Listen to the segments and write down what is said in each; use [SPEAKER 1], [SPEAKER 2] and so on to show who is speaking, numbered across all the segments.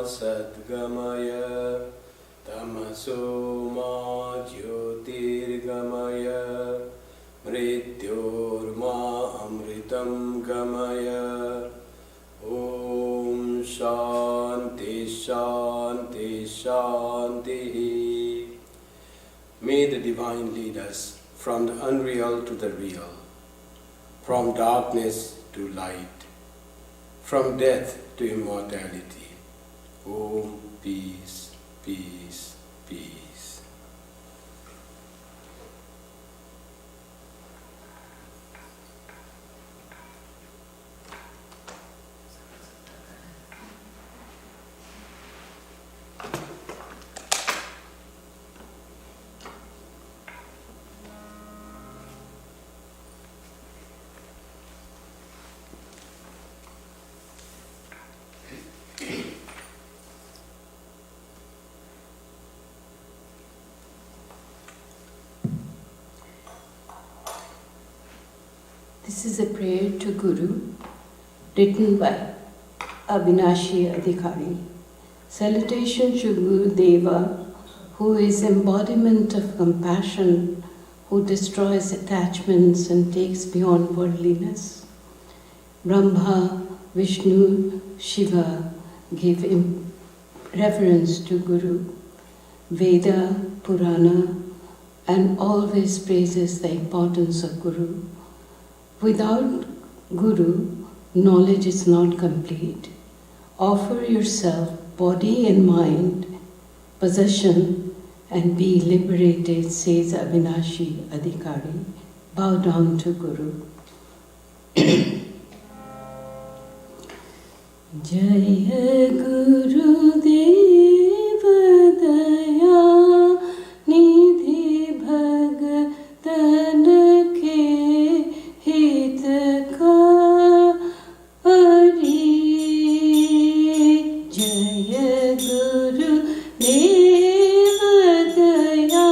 [SPEAKER 1] Sadgamaya Tamaso Ma Jyotirgamaya Mrityorma Amritam Gamaya. Om Shanti Shanti Shanti. May the Divine lead us from the unreal to the real, from darkness to light, from death to immortality. Om, peace, peace, peace.
[SPEAKER 2] This is a prayer to Guru, written by Avinashi Adhikari. Salutation to Guru Deva, who is embodiment of compassion, who destroys attachments and takes beyond worldliness. Brahma, Vishnu, Shiva give reverence to Guru. Veda, Purana, and always praises the importance of Guru. Without Guru, knowledge is not complete. Offer yourself, body and mind, possession, and be liberated, says Avinashi Adhikari. Bow down to Guru. Jaya Guru Deva Daya Nidhi Bhagatan Ke Hit Ka Ari. Jaya Guru Deva Daya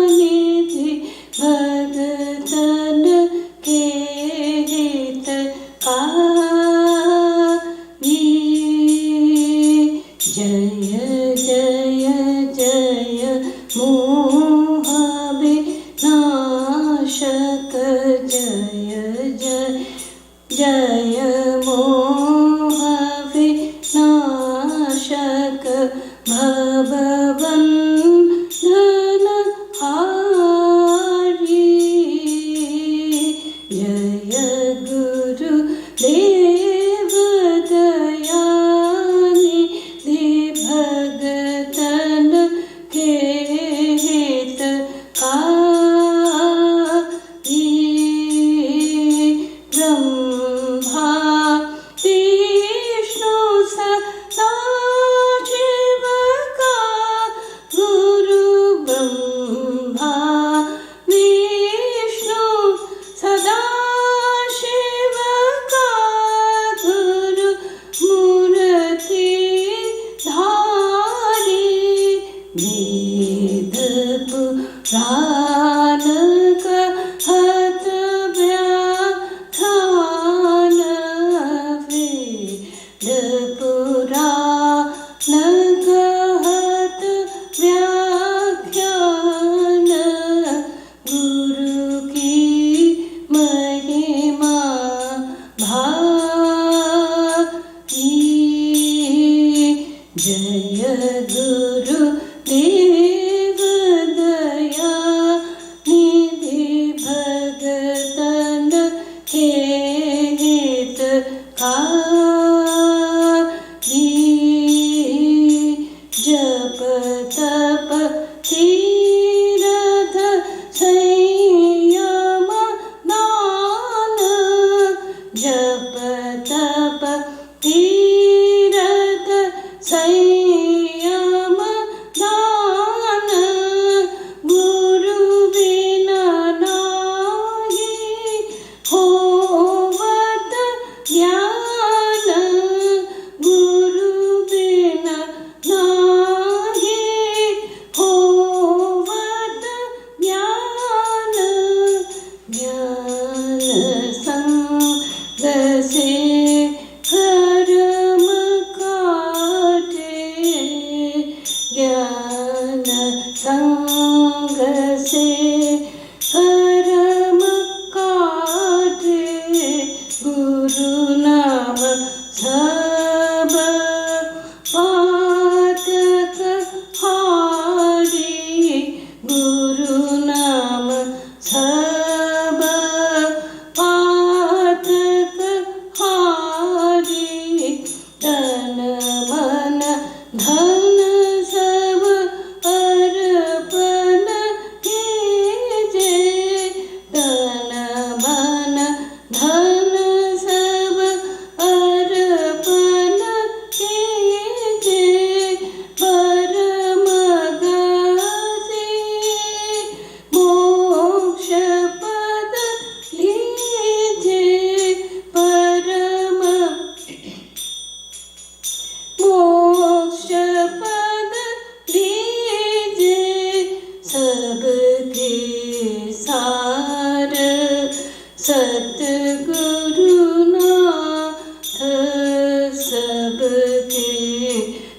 [SPEAKER 2] Nidhi Bhagatan Ke Hit Ka Jaya Jaya Jaya Mohabinashak Jaya Jaya Jaya Mohabinashak Bhavabandhana Hari. Jaya Guru Deva Dayani Bhagatan Ke Hit Ka Brahma Vishnu Sada Shiva Ka Guru. Brahma Vishnu Sada Shiva Ka Guru Murti Dhari. Ved Purana Kahat Vyakhana. Ved Purana Kahat Vyakhana. Guru ki Mahima Bhari. Jaya Guru Deva Daya Nidhi Bhagatan Ke Hit Ka Jap Tap Tirtha Sanyama Dana. Jap Tap Tirtha Sanyama Dana.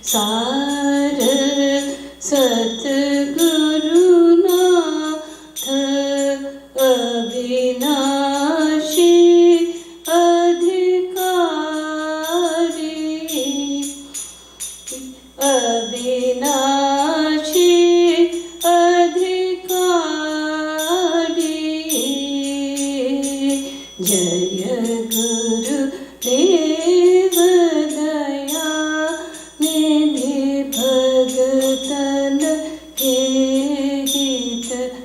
[SPEAKER 2] सार सतगुरुनाथ अविनाशी अधिकारी अविनाशी अधिकारी जय गुरु देव दया निधि भगतन के हितकारी।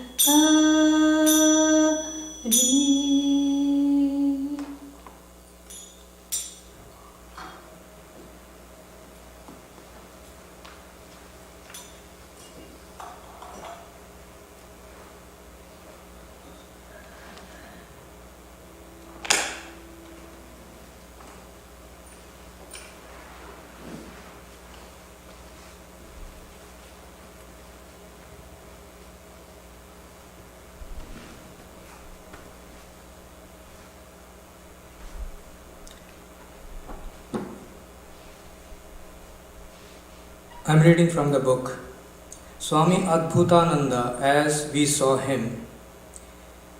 [SPEAKER 3] I am reading from the book Swami Adbhutananda as We Saw Him,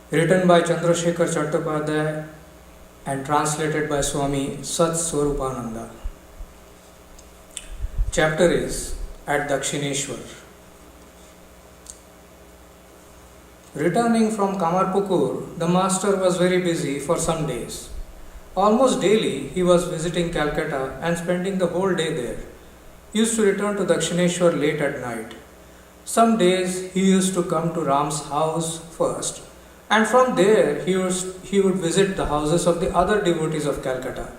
[SPEAKER 3] written by Chandrasekhar Chattopadhyay and translated by Swami Sat Swarupananda. Chapter is at Dakshineshwar. Returning from Kamarpukur, the master was very busy for some days. Almost daily he was visiting Calcutta and spending the whole day there. He used to return to Dakshineshwar late at night. Some days he used to come to Ram's house first, and from there he would visit the houses of the other devotees of Calcutta.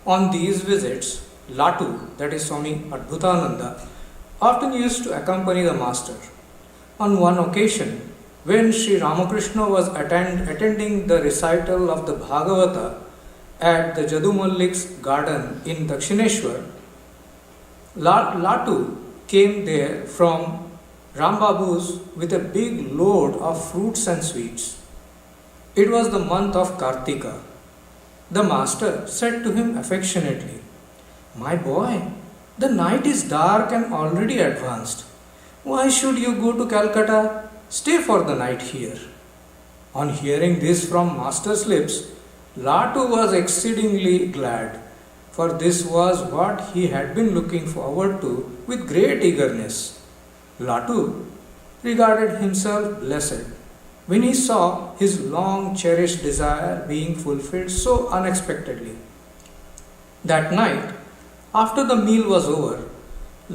[SPEAKER 3] On these visits, Latu, that is Swami Adbhutananda, often used to accompany the master. On one occasion, when Sri Ramakrishna was attending the recital of the Bhagavata at the Jadumallik's garden in Dakshineshwar, Latu came there from Rambabu's with a big load of fruits and sweets. It was the month of Kartika. The master said to him affectionately, "My boy, the night is dark and already advanced. Why should you go to Calcutta? Stay for the night here." On hearing this from master's lips, Latu was exceedingly glad, for this was what he had been looking forward to with great eagerness. Latu regarded himself blessed when he saw his long cherished desire being fulfilled so unexpectedly. That night, after the meal was over,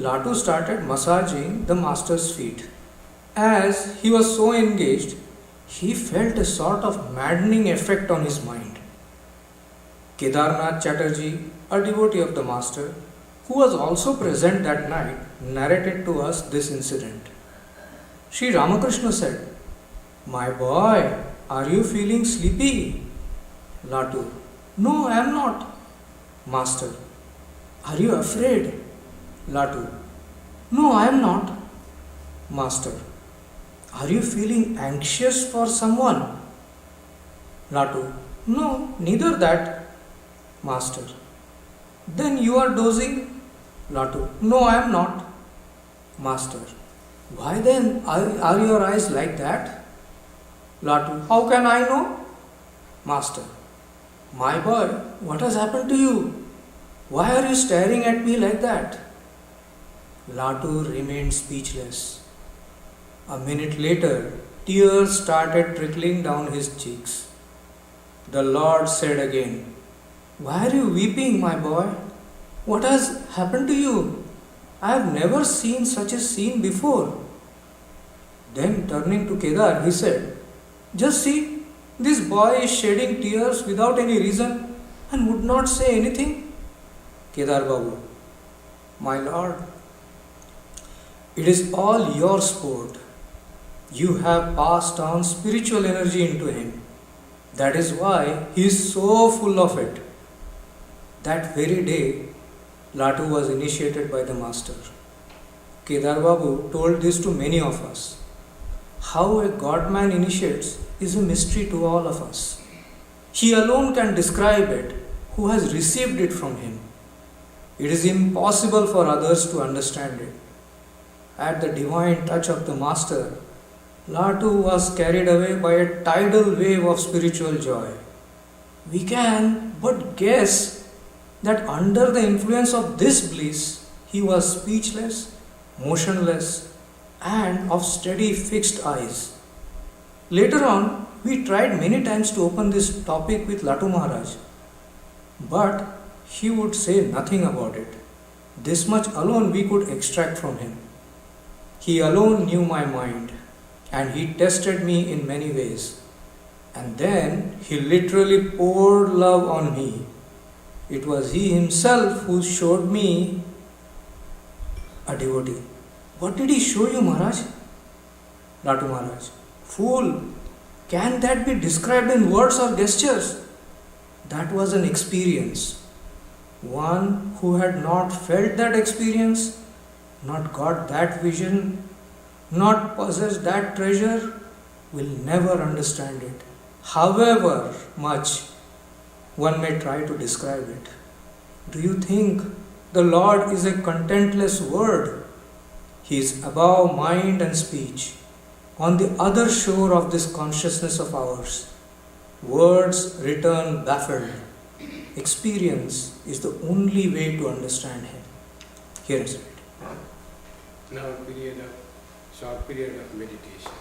[SPEAKER 3] Latu started massaging the master's feet. As he was so engaged, he felt a sort of maddening effect on his mind. Kedarnath Chatterjee, a devotee of the master, who was also present that night, narrated to us this incident. Sri Ramakrishna said, "My boy, are you feeling sleepy?" Latu, "No, I am not." Master, "Are you afraid?" Latu, "No, I am not." Master, "Are you feeling anxious for someone?" Latu, "No, neither that." Master, "Then you are dozing?" Latu, "No, I am not." Master, "Why then are your eyes like that?" Latu, "How can I know?" Master, "My boy, what has happened to you? Why are you staring at me like that?" Latu remained speechless. A minute later, tears started trickling down his cheeks. The Lord said again, "Why are you weeping, my boy? What has happened to you? I have never seen such a scene before." Then turning to Kedar, he said, "Just see, this boy is shedding tears without any reason and would not say anything." Kedar Babu, "My Lord, it is all your sport. You have passed on spiritual energy into him. That is why he is so full of it." That very day, Latu was initiated by the master. Kedar Babu told this to many of us. How a God-man initiates is a mystery to all of us. He alone can describe it, who has received it from him. It is impossible for others to understand it. At the divine touch of the Master, Latu was carried away by a tidal wave of spiritual joy. We can but guess that under the influence of this bliss, he was speechless, motionless, and of steady fixed eyes. Later on, we tried many times to open this topic with Latu Maharaj, but he would say nothing about it. This much alone we could extract from him. He alone knew my mind, and he tested me in many ways. And then he literally poured love on me. It was he himself who showed me a devotee. What did he show you, Maharaj? Latu Maharaj. Fool, can that be described in words or gestures? That was an experience. One who had not felt that experience, not got that vision, not possessed that treasure, will never understand it, however much one may try to describe it. Do you think the Lord is a contentless word? He is above mind and speech, on the other shore of this consciousness of ours. Words return baffled. Experience is the only way to understand him. Here is it.
[SPEAKER 1] Now short period of meditation.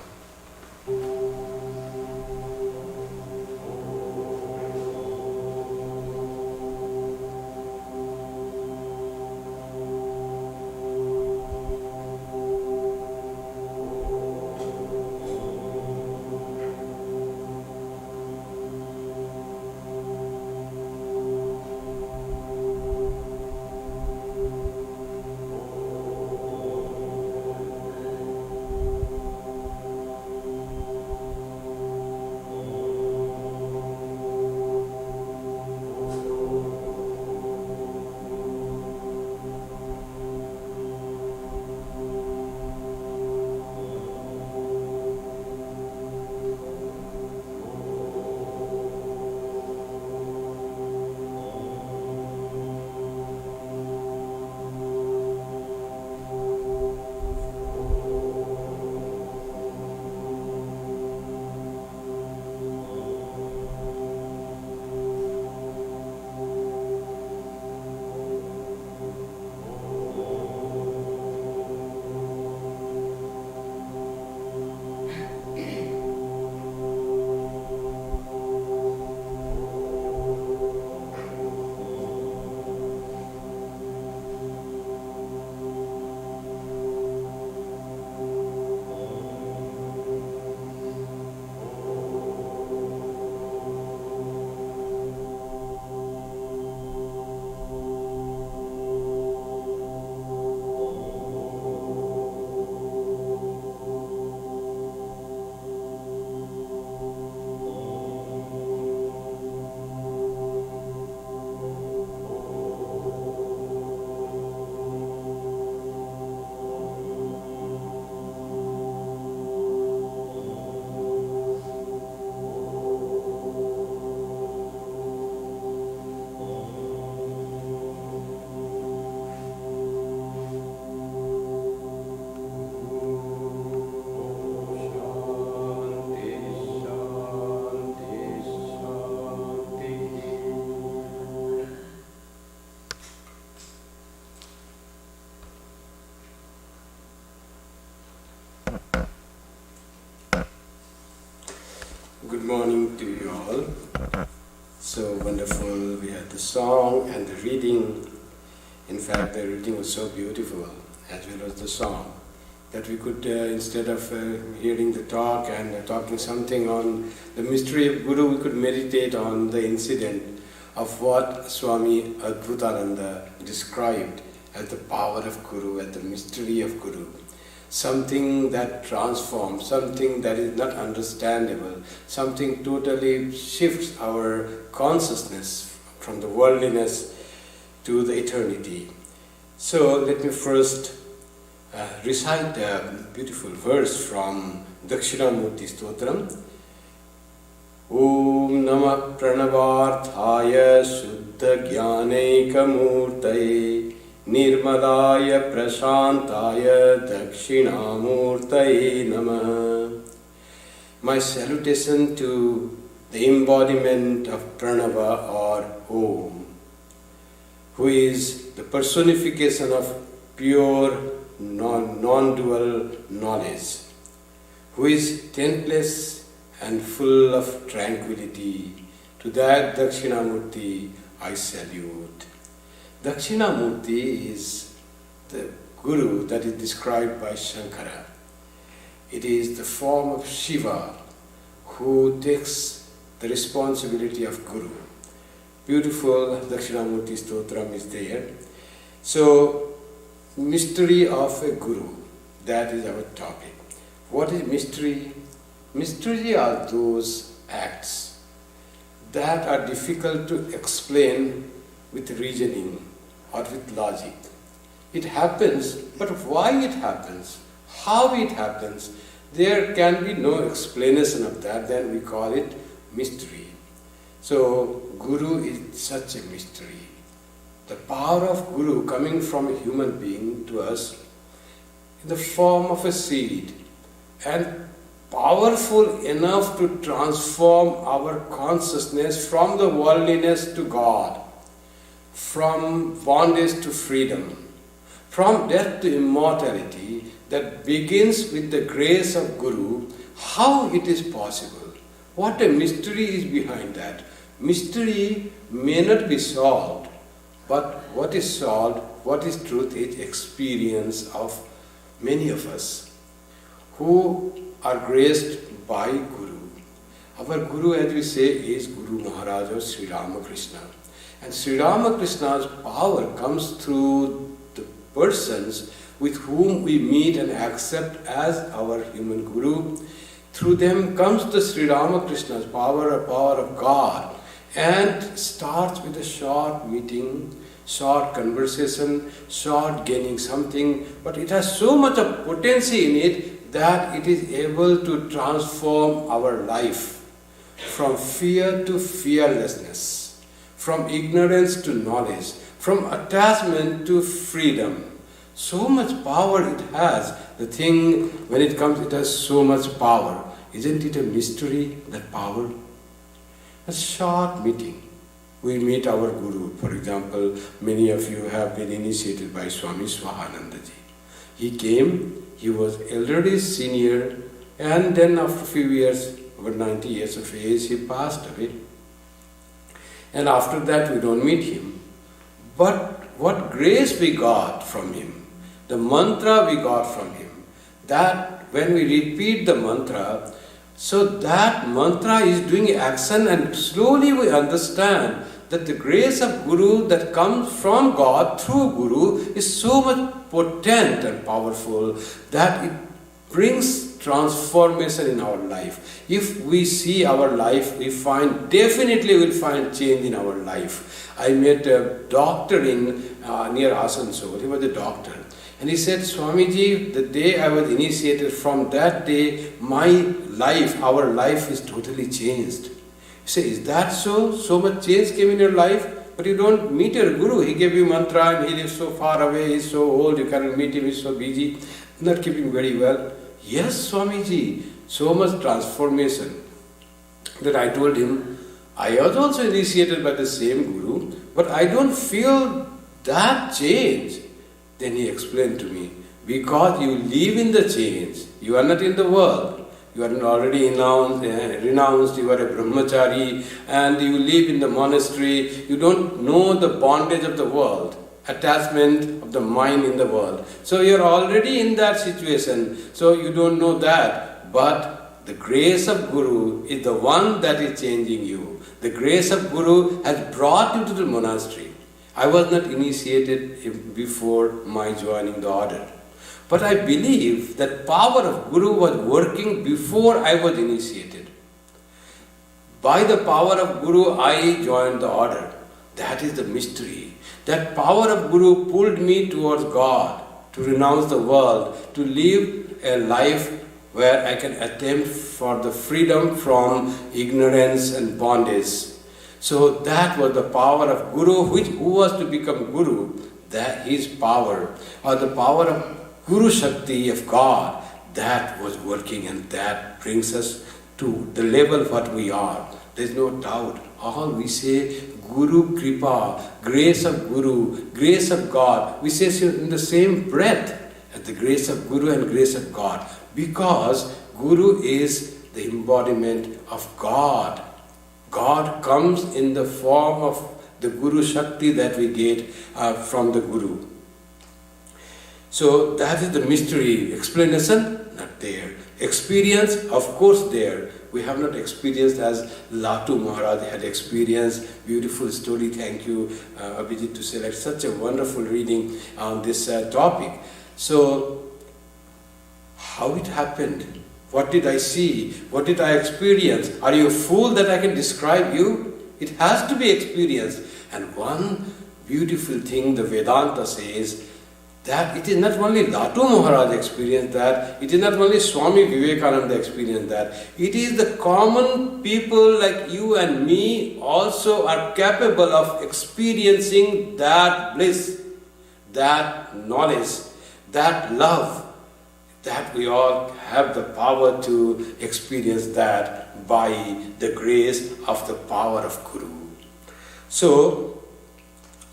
[SPEAKER 1] Good morning to you all. So wonderful. We had the song and the reading. In fact, the reading was so beautiful, as well as the song, that we could, instead of hearing the talk and talking something on the mystery of Guru, we could meditate on the incident of what Swami Kripamayananda described as the power of Guru, as the mystery of Guru. Something that transforms, something that is not understandable, something totally shifts our consciousness from the worldliness to the eternity. So let me first recite a beautiful verse from Dakshinamurti Stotram. Om Namah Pranavarthaya Jnanaikamurtaye Nirmalaya Prashantaya Dakshinamurtaye Namah. My salutation to the embodiment of Pranava or Om, who is the personification of pure non-dual knowledge, who is tentless and full of tranquility. To that Dakshinamurti I salute. Dakshinamurti is the Guru that is described by Shankara. It is the form of Shiva who takes the responsibility of Guru. Beautiful Dakshinamurti Stotram is there. So, mystery of a Guru, that is our topic. What is mystery? Mystery are those acts that are difficult to explain with reasoning or with logic. It happens, but why it happens, how it happens, there can be no explanation of that, then we call it mystery. So, Guru is such a mystery. The power of Guru coming from a human being to us in the form of a seed and powerful enough to transform our consciousness from the worldliness to God, from bondage to freedom, from death to immortality, that begins with the grace of Guru. How it is possible? What a mystery is behind that. Mystery may not be solved, but what is solved, what is truth, is experience of many of us who are graced by Guru. Our Guru, as we say, is Guru Maharaj or Sri Ramakrishna. And Sri Ramakrishna's power comes through the persons with whom we meet and accept as our human Guru. Through them comes the Sri Ramakrishna's power, a power of God, and starts with a short meeting, short conversation, short gaining something, but it has so much of potency in it that it is able to transform our life from fear to fearlessness, from ignorance to knowledge, from attachment to freedom. So much power it has. The thing, when it comes, it has so much power. Isn't it a mystery, that power? A short meeting. We meet our Guru. For example, many of you have been initiated by Swami Swahanandaji. He came, he was elderly senior, and then after a few years, over 90 years of age, he passed away. And after that, we don't meet him. But what grace we got from him, the mantra we got from him, that when we repeat the mantra, so that mantra is doing action, and slowly we understand that the grace of Guru that comes from God through Guru is so much potent and powerful that it brings transformation in our life. If we see our life, definitely we'll find change in our life. I met a doctor in near Asansol. He was a doctor. And he said, Swamiji, the day I was initiated, from that day, my life, our life is totally changed. You say, is that so? So much change came in your life, but you don't meet your Guru. He gave you mantra and he lives so far away, he's so old, you cannot meet him, he's so busy, not keeping very well. Yes, Swamiji, so much transformation that I told him, I was also initiated by the same Guru, but I don't feel that change. Then he explained to me, because you live in the change, you are not in the world. You are already renounced, you are a brahmachari, and you live in the monastery. You don't know the bondage of the world, attachment of the mind in the world. So you are already in that situation, so you don't know that. But the grace of Guru is the one that is changing you. The grace of Guru has brought you to the monastery. I was not initiated before my joining the order. But I believe that power of Guru was working before I was initiated. By the power of Guru, I joined the order. That is the mystery. That power of Guru pulled me towards God, to renounce the world, to live a life where I can attempt for the freedom from ignorance and bondage. So that was the power of Guru, who was to become Guru, that his power, or the power of Guru Shakti of God, that was working, and that brings us to the level what we are. There is no doubt. All we say, Guru Kripa, grace of Guru, grace of God. We say in the same breath, the grace of Guru and grace of God. Because Guru is the embodiment of God. God comes in the form of the Guru Shakti that we get from the Guru. So that is the mystery. Explanation, not there. Experience, of course, there. We have not experienced as Latu Maharaj had experienced. Beautiful story. Thank you, Abhijit, to select such a wonderful reading on this topic. So, how it happened? What did I see? What did I experience? Are you a fool that I can describe you? It has to be experienced. And one beautiful thing the Vedanta says, that it is not only Latu Maharaj experienced that, it is not only Swami Vivekananda experienced that, it is the common people like you and me also are capable of experiencing that bliss, that knowledge, that love, that we all have the power to experience that by the grace of the power of Guru. So,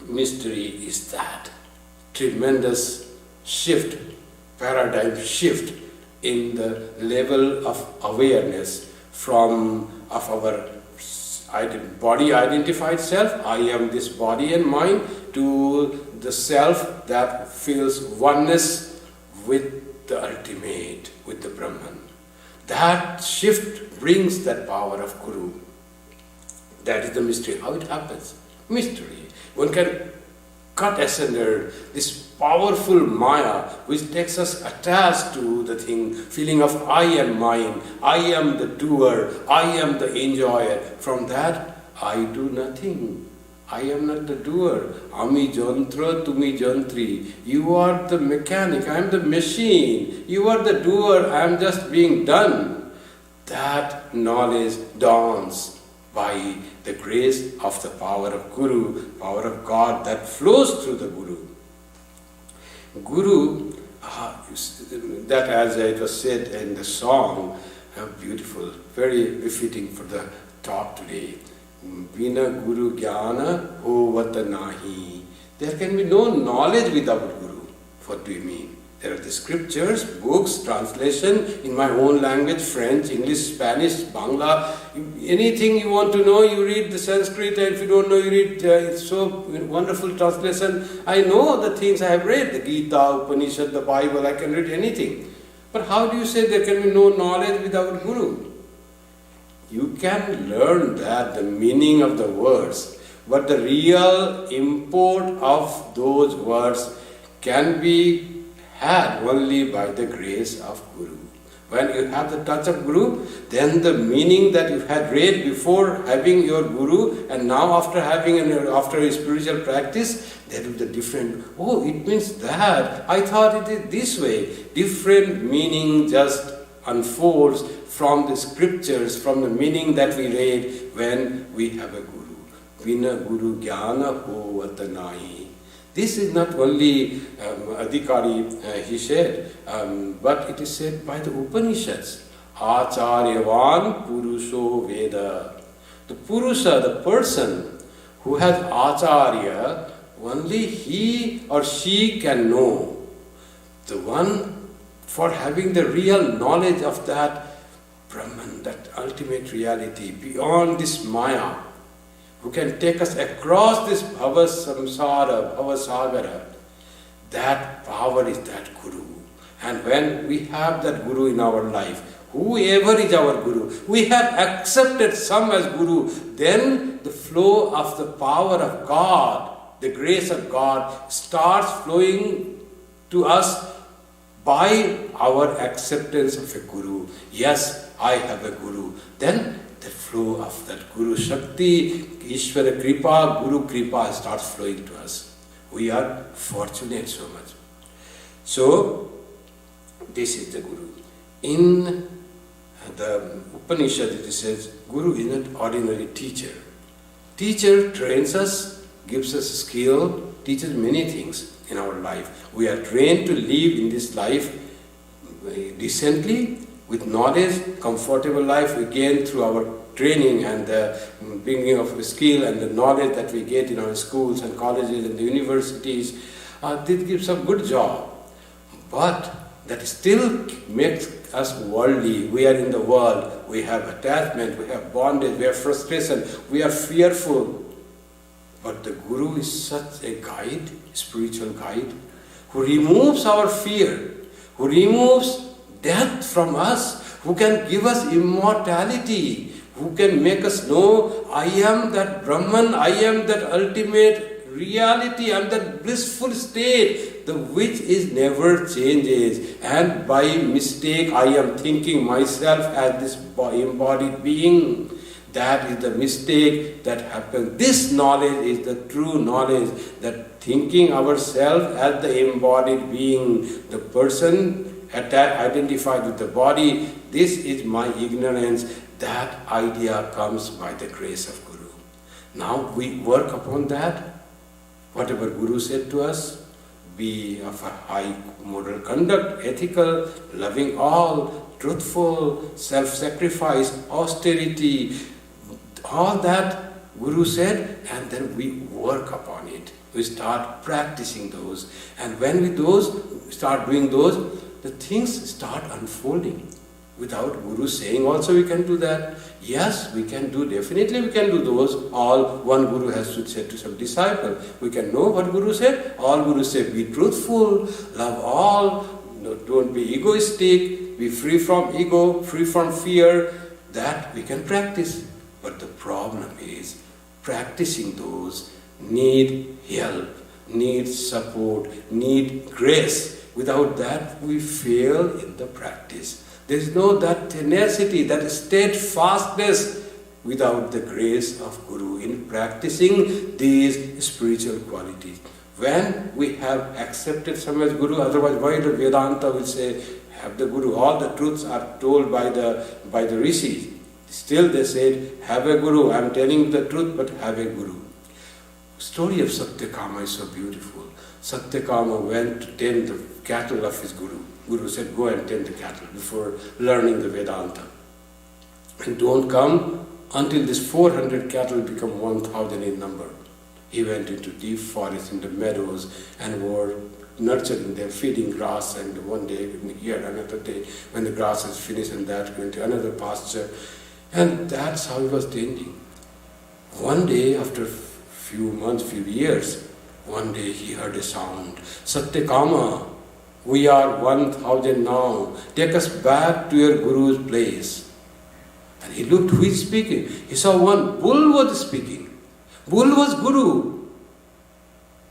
[SPEAKER 1] mystery is that tremendous shift, paradigm shift in the level of awareness from of our body identified self, I am this body and mind, to the self that feels oneness with the ultimate, with the Brahman. That shift brings that power of Guru. That is the mystery. How it happens? Mystery. One can cut asunder this powerful Maya which takes us attached to the thing, feeling of I am mine, I am the doer, I am the enjoyer. From that, I do nothing. I am not the doer. Ami jantra, tumi jantri. You are the mechanic, I am the machine. You are the doer, I am just being done. That knowledge dawns by the grace of the power of Guru, power of God that flows through the Guru. Guru, that as it was said in the song, beautiful, very befitting for the talk today. Bina Guru Jnana Hovata Nahi. There can be no knowledge without Guru. What do you mean? There are the scriptures, books, translation in my own language, French, English, Spanish, Bangla. Anything you want to know, you read the Sanskrit, and if you don't know, you read, it's so wonderful translation. I know the things I have read, the Gita, Upanishad, the Bible, I can read anything. But how do you say there can be no knowledge without Guru? You can learn that, the meaning of the words, but the real import of those words can be had only by the grace of Guru. When you have the touch of Guru, then the meaning that you had read before having your Guru, and now after having after a spiritual practice, that is the different. Oh, it means that. I thought it is this way. Different meaning just unfolds from the scriptures, from the meaning that we read when we have a Guru. Vina Guru Jnana Hovata Nahi. This is not only Adhikari, he said, but it is said by the Upanishads. Acharyavan Purusho Veda. The Purusha, the person who has Acharya, only he or she can know. The one for having the real knowledge of that Brahman, that ultimate reality, beyond this Maya, who can take us across this bhava samsara, bhava sagara. That power is that Guru. And when we have that Guru in our life, whoever is our Guru, we have accepted some as Guru, then the flow of the power of God, the grace of God starts flowing to us by our acceptance of a Guru. Yes, I have a Guru. Then the flow of that Guru Shakti, Ishvara Kripa, Guru Kripa starts flowing to us. We are fortunate so much. So, this is the Guru. In the Upanishad it says, Guru is not ordinary teacher. Teacher trains us, gives us skill, teaches many things in our life. We are trained to live in this life decently, with knowledge, comfortable life we gain through our training and the bringing of skill and the knowledge that we get in our schools and colleges and the universities. This gives a good job. But that still makes us worldly. We are in the world. We have attachment, we have bondage, we have frustration, we are fearful. But the Guru is such a guide, spiritual guide, who removes our fear, who removes death from us, who can give us immortality, who can make us know, I am that Brahman, I am that ultimate reality, I am that blissful state, the which is never changes. And by mistake, I am thinking myself as this embodied being. That is the mistake that happens. This knowledge is the true knowledge, that thinking ourselves as the embodied being, the person identified with the body, this is my ignorance. That idea comes by the grace of Guru. Now we work upon that. Whatever Guru said to us, be of a high moral conduct, ethical, loving all, truthful, self-sacrifice, austerity, all that Guru said, and then we work upon it. We start practicing those. And when we start doing those, the things start unfolding. Without Guru saying also we can do that. Yes, we can do, definitely we can do those. All one Guru has to say to some disciple. We can know what Guru said. All Guru said, be truthful, love all, don't be egoistic, be free from ego, free from fear. That we can practice. But the problem is, practicing those need help, need support, need grace. Without that, we fail in the practice. There is no that tenacity, that steadfastness without the grace of Guru in practicing these spiritual qualities. When we have accepted some as Guru, otherwise why the Vedanta will say, have the Guru, all the truths are told by the rishis. Still they said, have a Guru, I am telling you the truth, but have a Guru. Story of Satyakama is so beautiful. Satyakama went to tend the cattle of his Guru. Guru said, go and tend the cattle before learning the Vedanta. And don't come until this 400 cattle become 1,000 in number. He went into deep forest in the meadows and were nurturing them, feeding grass, and one day here, another day, when the grass is finished and that went to another pasture. And that's how he was tending. One day, after few months, few years, one day he heard a sound. Satyakama, we are 1,000 now. Take us back to your Guru's place. And he looked, who is speaking? He saw one bull was speaking. Bull was Guru.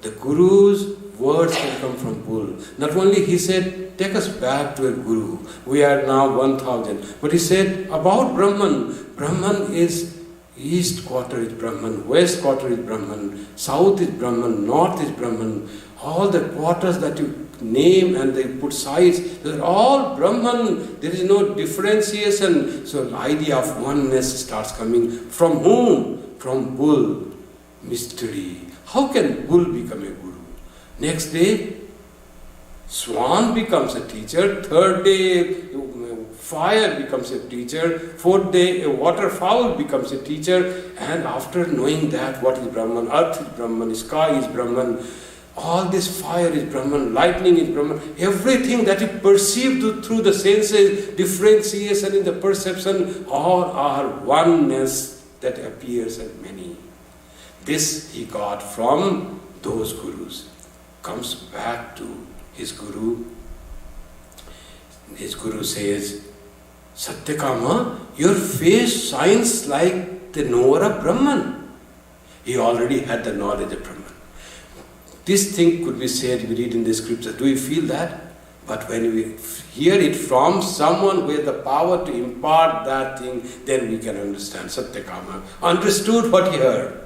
[SPEAKER 1] The Guru's words can come from bull. Not only he said, take us back to your Guru. We are now 1,000. But he said about Brahman. Brahman is east quarter is Brahman, west quarter is Brahman, south is Brahman, north is Brahman. All the quarters that you name and they put sides, they are all Brahman. There is no differentiation. So the idea of oneness starts coming. From whom? From bull. Mystery. How can bull become a Guru? Next day, swan becomes a teacher. Third day, fire becomes a teacher. Fourth day, a waterfowl becomes a teacher. And after knowing that, what is Brahman? Earth is Brahman, sky is Brahman, all this fire is Brahman, lightning is Brahman. Everything that you perceive through the senses, differentiation in the perception, all are oneness that appears as many. This he got from those Gurus. Comes back to his Guru. His Guru says, Satyakama, your face shines like the knower of Brahman. He already had the knowledge of Brahman. This thing could be said, we read in the scriptures, do you feel that? But when we hear it from someone who has the power to impart that thing, then we can understand. Satyakama understood what he heard.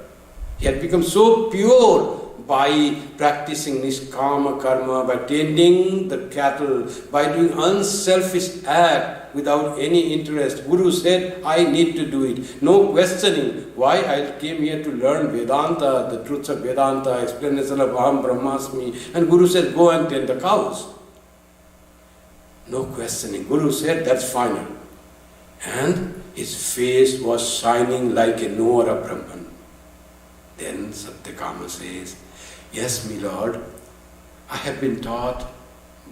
[SPEAKER 1] He had become so pure by practicing niskama karma, by tending the cattle, by doing unselfish act without any interest. Guru said, I need to do it. No questioning. Why I came here to learn Vedanta, the truths of Vedanta, explanation of Aham Brahmasmi. And Guru said, go and tend the cows. No questioning. Guru said, that's final. And his face was shining like a Noor of Brahman. Then Satyakama says, yes, my Lord, I have been taught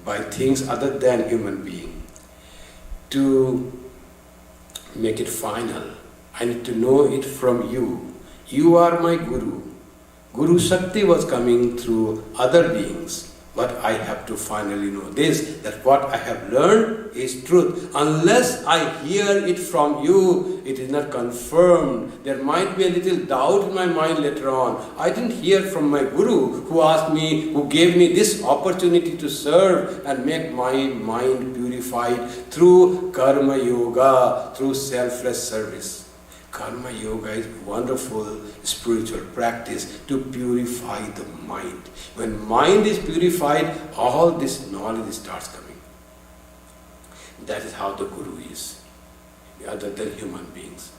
[SPEAKER 1] by things other than human being to make it final. I need to know it from you. You are my Guru. Guru Shakti was coming through other beings. But I have to finally know this, that what I have learned is truth. Unless I hear it from you, it is not confirmed. There might be a little doubt in my mind later on. I didn't hear from my Guru who asked me, who gave me this opportunity to serve and make my mind purified through karma yoga, through selfless service. Karma yoga is wonderful spiritual practice to purify the mind. When mind is purified, all this knowledge starts coming. That is how the Guru is, other than human beings.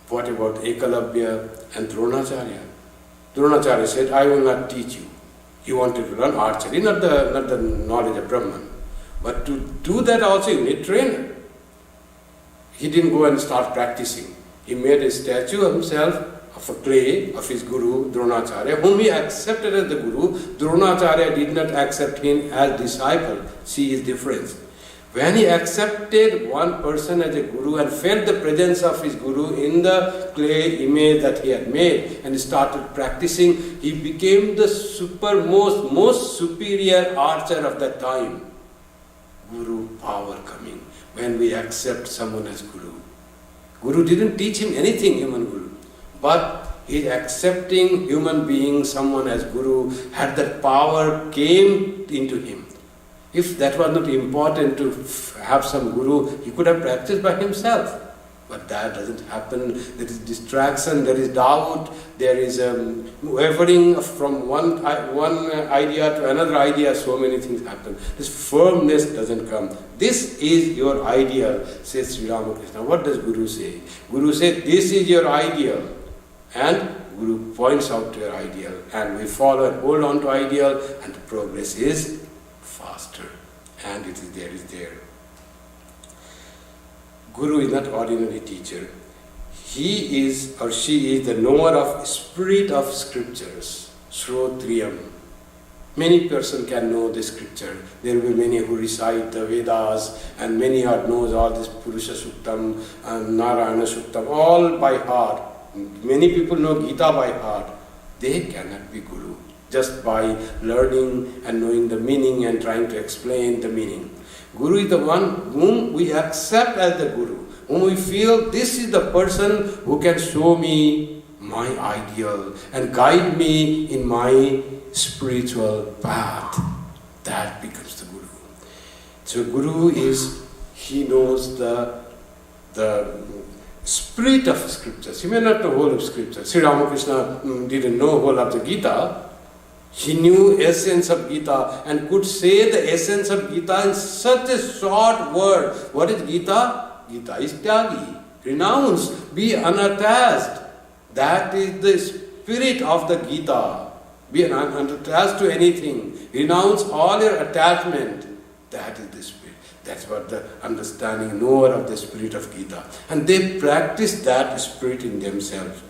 [SPEAKER 1] What about Ekalavya and Dronacharya? Dronacharya said, I will not teach you. He wanted to learn archery, not the knowledge of Brahman. But to do that also you need trainer. He didn't go and start practicing. He made a statue of himself, of a clay, of his Guru, Dronacharya, whom he accepted as the Guru. Dronacharya did not accept him as disciple. See his difference. When he accepted one person as a Guru and felt the presence of his Guru in the clay image that he had made and started practicing, he became the most superior archer of that time. Guru power coming when we accept someone as Guru. Guru didn't teach him anything, human Guru. But his accepting human being, someone as Guru, had that power came into him. If that was not important to have some Guru, he could have practiced by himself. But that doesn't happen. There is distraction, there is doubt, there is wavering from one idea to another idea, so many things happen. This firmness doesn't come. This is your ideal, says Sri Ramakrishna. What does Guru say? Guru says, this is your ideal. And Guru points out to your ideal. And we follow and hold on to ideal, and the progress is faster. And it is there. Guru is not ordinary teacher. He is or she is the knower of spirit of scriptures, Shrotriyam. Many person can know the scripture. There will be many who recite the Vedas, and many knows all this Purusha Suktam and Narayana Suktam, all by heart. Many people know Gita by heart. They cannot be Guru just by learning and knowing the meaning and trying to explain the meaning. Guru is the one whom we accept as the Guru, whom we feel this is the person who can show me my ideal and guide me in my spiritual path. That becomes the Guru. So Guru is, he knows the spirit of scriptures. He may not know whole of scripture. Sri Ramakrishna didn't know whole of the Gita. He knew essence of Gita and could say the essence of Gita in such a short word. What is Gita? Gita is Tyagi. Renounce. Be unattached. That is the spirit of the Gita. Be unattached to anything. Renounce all your attachment. That is the spirit. That's what the understanding, knower of the spirit of Gita. And they practice that spirit in themselves.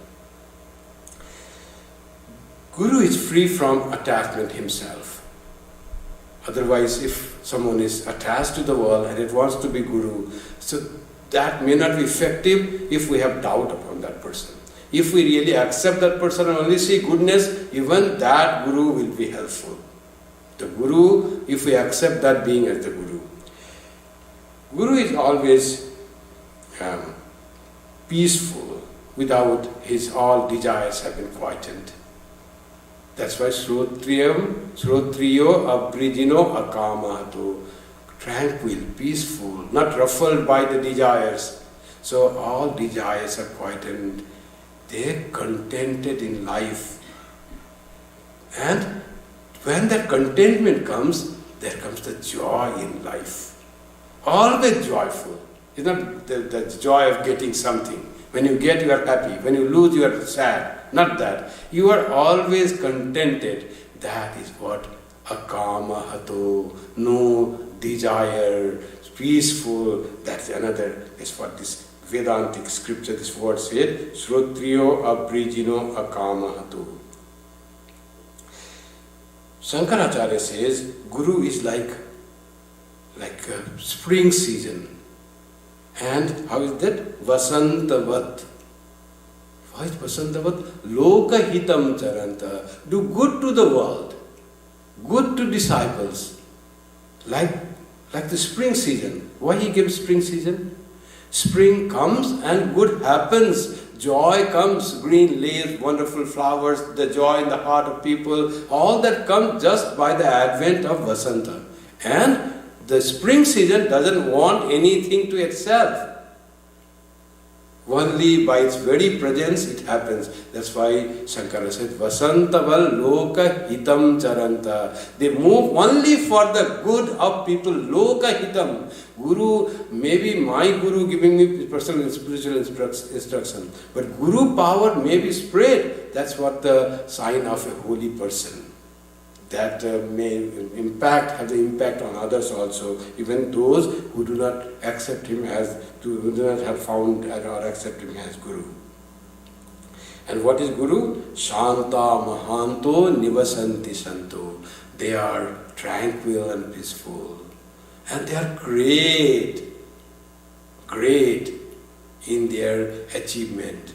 [SPEAKER 1] Guru is free from attachment himself. Otherwise, if someone is attached to the world and it wants to be Guru, so that may not be effective if we have doubt upon that person. If we really accept that person and only see goodness, even that Guru will be helpful. The Guru, if we accept that being as the Guru. Guru is always peaceful without his all desires have been quietened. That's why Shrotriyo Abrijino Akamato, tranquil, peaceful, not ruffled by the desires. So all desires are quietened. They're contented in life. And when that contentment comes, there comes the joy in life. Always joyful. It's not the joy of getting something. When you get, you are happy. When you lose, you are sad. Not that. You are always contented. That is what akama hato, no desire, peaceful. That's another, is what this Vedantic scripture, this word said, Shrotriyo abrijino akama hato. Shankaracharya says, Guru is like a spring season. And how is that? Vasantavat. Why is Vasantavat? Loka hitam charanta. Do good to the world. Good to disciples. Like the spring season. Why he gives spring season? Spring comes and good happens. Joy comes, green leaves, wonderful flowers, the joy in the heart of people. All that comes just by the advent of Vasanta. And the spring season doesn't want anything to itself. Only by its very presence it happens. That's why Shankara said, Vasantaval loka hitam charanta. They move only for the good of people. Loka hitam. Guru, maybe my Guru giving me personal and spiritual instruction. But Guru power may be spread. That's what the sign of a holy person. That may have the impact on others also, even those who do not accept him who do not have found or accept him as Guru. And what is Guru? Shanta Mahanto Nivasanti Santo. They are tranquil and peaceful. And they are great in their achievement.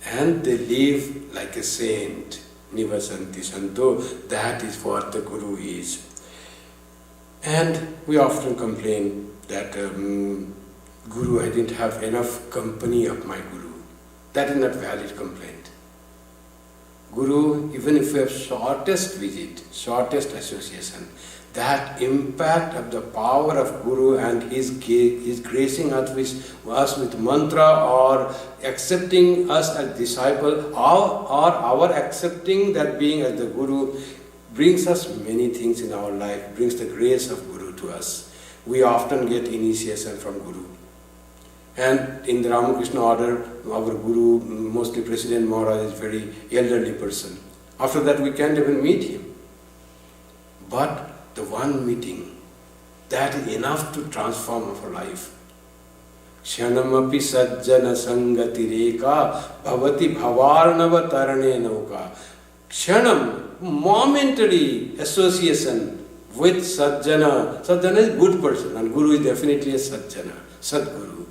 [SPEAKER 1] And they live like a saint. Nivasanti Santo, that is what the Guru is. And we often complain that Guru, I didn't have enough company of my Guru. That is not valid complaint. Guru, even if we have shortest visit, shortest association, that impact of the power of Guru and his gracing us with mantra or accepting us as disciple or our accepting that being as the Guru brings us many things in our life, brings the grace of Guru to us. We often get initiation from Guru. And in the Ramakrishna order, our Guru, mostly President Maharaj, is a very elderly person. After that we can't even meet him. But the one meeting, that is enough to transform our life. Kshanamapi sajjana sangati reka bhavati bhavarnava tarane nauka. Kshanam, momentary association with sajjana. Sajjana is good person and Guru is definitely a sajjana, Sadguru.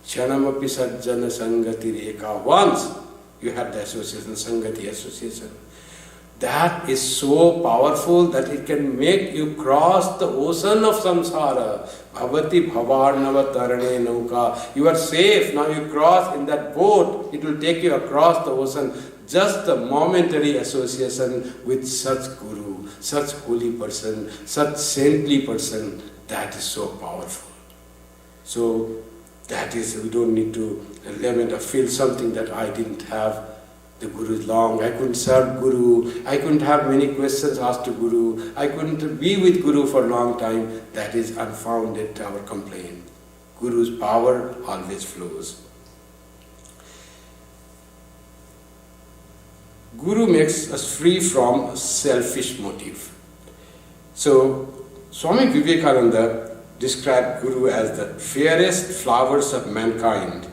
[SPEAKER 1] Kshanamapi sajjana sangati reka. Once you had the association, sangati association. That is so powerful that it can make you cross the ocean of samsara. Bhavati bhavarnava tarane nauka. You are safe, now you cross in that boat, it will take you across the ocean. Just the momentary association with such Guru, such holy person, such saintly person, that is so powerful. So that is, we don't need to lament or feel something that I didn't have. The Guru is long, I couldn't serve Guru, I couldn't have many questions asked to Guru, I couldn't be with Guru for a long time. That is unfounded, our complaint. Guru's power always flows. Guru makes us free from selfish motive. So, Swami Vivekananda described Guru as the fairest flowers of mankind.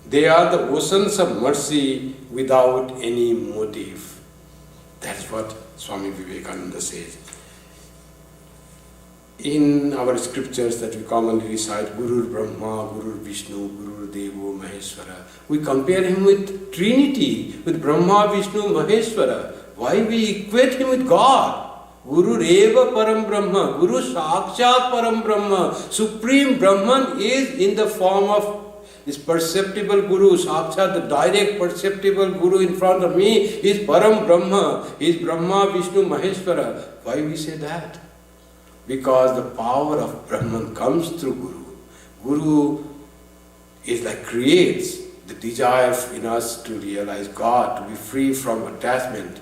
[SPEAKER 1] They are the oceans of mercy without any motive. That's what Swami Vivekananda says. In our scriptures that we commonly recite, Guru Brahma, Guru Vishnu, Guru Devo Maheshwara, we compare him with Trinity, with Brahma, Vishnu, Maheshwara. Why we equate him with God? Guru Reva Param Brahma, Guru Sakshat Param Brahma. Supreme Brahman is in the form of this perceptible Guru, Sakshat, the direct perceptible Guru in front of me is Param Brahma, is Brahma, Vishnu, Maheshwara. Why we say that? Because the power of Brahman comes through Guru. Guru is like creates the desire in us to realize God, to be free from attachment.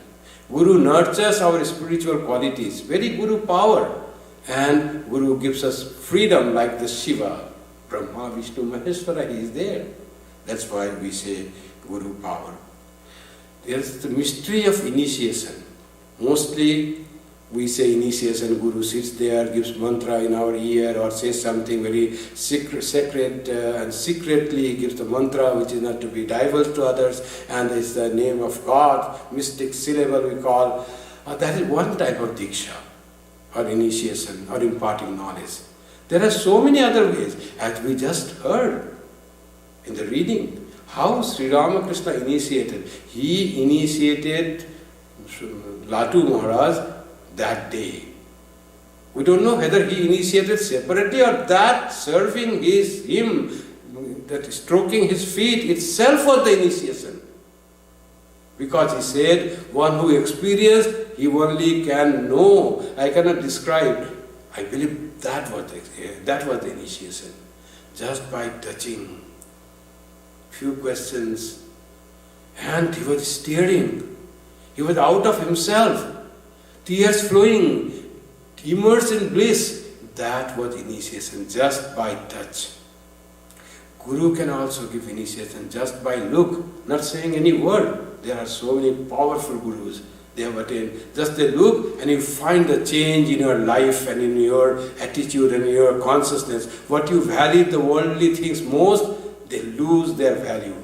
[SPEAKER 1] Guru nurtures our spiritual qualities, very Guru power. And Guru gives us freedom like the Shiva, Brahma, Vishnu, Maheshwara, he is there. That's why we say Guru power. There's the mystery of initiation. Mostly we say initiation, Guru sits there, gives mantra in our ear or says something very sacred and secretly gives the mantra which is not to be divulged to others, and it's the name of God, mystic syllable we call. That is one type of diksha or initiation or imparting knowledge. There are so many other ways, as we just heard in the reading, how Sri Ramakrishna initiated. He initiated Latu Maharaj that day. We don't know whether he initiated separately or that serving him, that stroking his feet itself was the initiation. Because he said, one who experienced, he only can know. I cannot describe. I believe that was the initiation. Just by touching. Few questions. And he was staring. He was out of himself. Tears flowing, immersed in bliss. That was initiation, just by touch. Guru can also give initiation just by look, not saying any word. There are so many powerful Gurus. They have attained. Just they look and you find the change in your life and in your attitude and in your consciousness. What you valued the worldly things most, they lose their value.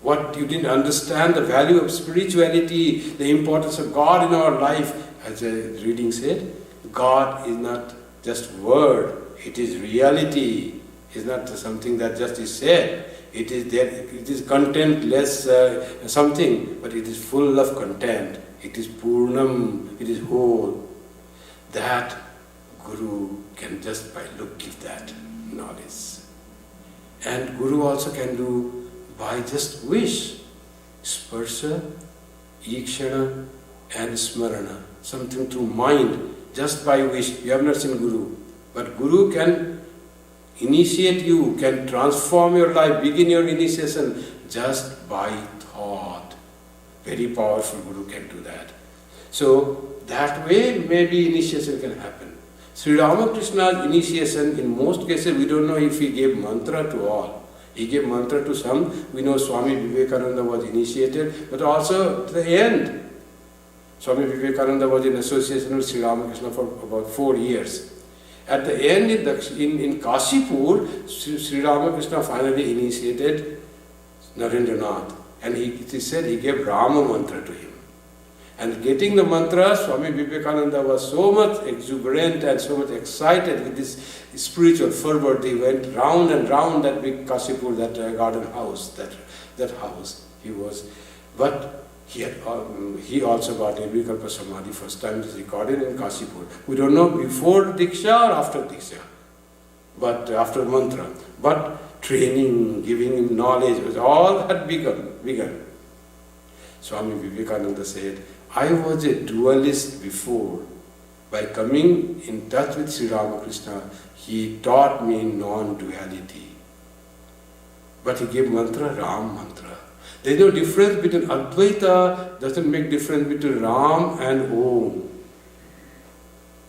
[SPEAKER 1] What you didn't understand, the value of spirituality, the importance of God in our life, as the reading said, God is not just word, it is reality. It is not something that just is said. It is there, it is contentless something, but it is full of content. It is Purnam, it is whole. That Guru can just by look give that knowledge. And Guru also can do by just wish, sparsha, ikshana and smarana, something through mind, just by wish. You have not seen Guru, but Guru can initiate you, can transform your life, begin your initiation just by thought. Very powerful Guru can do that. So that way maybe initiation can happen. Sri Ramakrishna's initiation, in most cases we don't know if he gave mantra to all. He gave mantra to some. We know Swami Vivekananda was initiated, but also at the end, Swami Vivekananda was in association with Sri Ramakrishna for about 4 years. At the end in Kashipur, Sri Ramakrishna finally initiated Narendranath, and he said he gave Rama mantra to him. And getting the mantra, Swami Vivekananda was so much exuberant and so much excited with this spiritual fervor. They went round and round that big Kashipur, that garden house, that house. But he also got Nirvikalpa Samadhi first time. It is recorded in Kashipur. We don't know before Diksha or after Diksha, but after mantra. But training, giving him knowledge, all had begun. Swami Vivekananda said, I was a dualist before. By coming in touch with Sri Ramakrishna, he taught me non-duality. But he gave mantra, Ram mantra. There is no difference between Advaita, doesn't make difference between Ram and Om.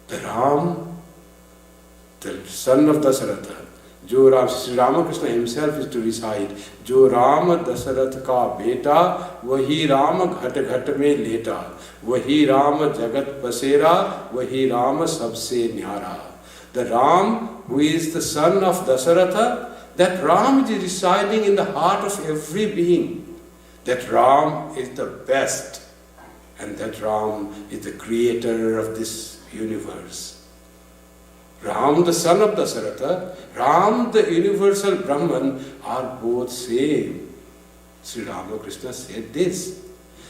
[SPEAKER 1] The Ram, the son of Dasaratha, जो Ram Shri Ramakrishna himself is to recite, जो राम दशरथ का बेटा वही राम घट घट में लेटा, वही राम जगत बसेरा, वही राम सबसे न्यारा. The Ram who is the son of Dasaratha, that Ram is residing in the heart of every being. That Ram is the best, and that Ram is the creator of this universe. Ram, the son of Dasaratha, Ram, the universal Brahman, are both same. Sri Ramakrishna said this.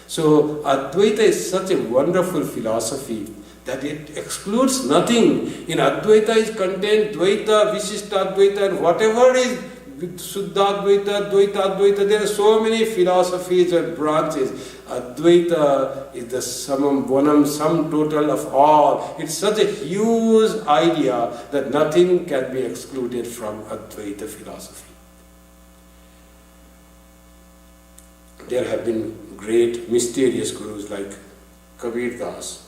[SPEAKER 1] So Advaita is such a wonderful philosophy that it excludes nothing. In Advaita is contained Dvaita, Vishishta Advaita, and whatever is Suddha Advaita, Dvaita Advaita. There are so many philosophies and branches. Advaita is the summum bonum, sum total of all. It's such a huge idea that nothing can be excluded from Advaita philosophy. There have been great mysterious gurus like Kabir Das.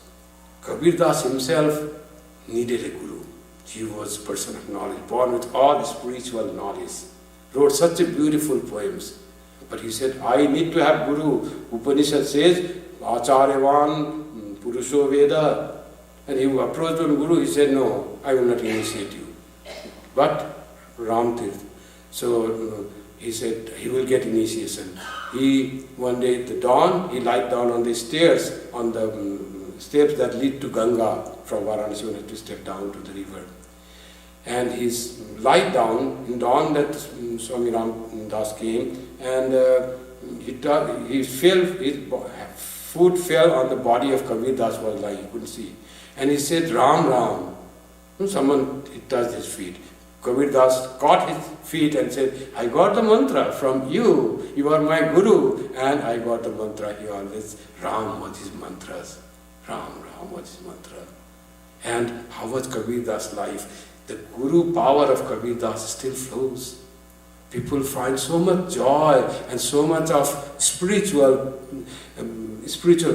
[SPEAKER 1] Kabir Das himself needed a guru. He was a person of knowledge, born with all spiritual knowledge. Wrote such a beautiful poems. But he said, I need to have guru. Upanishad says, Acharyavan Purusho Veda. And he approached one guru, he said, no, I will not initiate you. But Ram Tirth. So he said he will get initiation. One day at the dawn, he lied down on the stairs, on the steps that lead to Ganga from Varanasi. He wanted to step down to the river. And he's lied down, in dawn that Swami Ram Das came, and his foot fell on the body of Kabir Das was lying, he couldn't see. And he said, Ram, Ram. Someone touched his feet. Kabir Das caught his feet and said, I got the mantra from you. You are my guru. And I got the mantra. He always, Ram was his mantras. Ram was his mantra. And how was Kabir Das' life? The guru power of Kabir Das still flows. People find so much joy and so much of spiritual